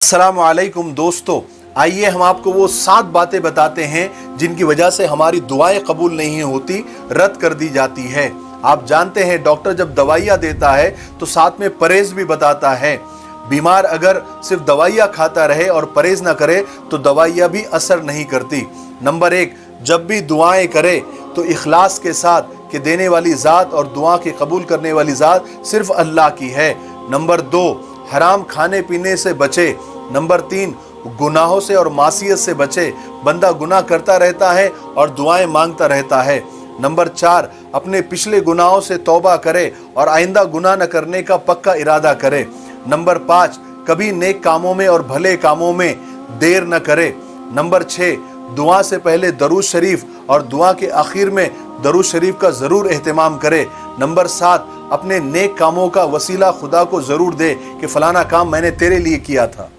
अस्सलाम वालेकुम दोस्तों, आइए हम आपको वो 7 बातें बताते हैं जिनकी वजह से हमारी दुआएं कबूल नहीं होती, रद्द कर दी जाती है। आप जानते हैं डॉक्टर जब दवाइयाँ देता है तो साथ में परहेज भी बताता है। बीमार अगर सिर्फ दवाइयाँ खाता रहे और परहेज ना करे तो दवाइयाँ भी असर नहीं करती। नंबर 1, जब भी दुआएं करे तो इखलास के साथ कि देने वाली ज़ात और दुआ के कबूल करने वाली ज़ात सिर्फ अल्लाह की है। नंबर 2, हराम खाने पीने से बचे। नंबर 3, गुनाहों से और मासियत से बचे। बंदा गुनाह करता रहता है और दुआएं मांगता रहता है। नंबर 4, अपने पिछले गुनाहों से तौबा करे और आइंदा गुनाह न करने का पक्का इरादा करे। नंबर 5, कभी नेक कामों में और भले कामों में देर न करे। नंबर 6, दुआ से पहले दरूद शरीफ और दुआ के आखिर में दरूद शरीफ का ज़रूर एहतमाम करे। नंबर 7, अपने नेक कामों का वसीला खुदा को ज़रूर दे कि फ़लाना काम मैंने तेरे लिए किया था।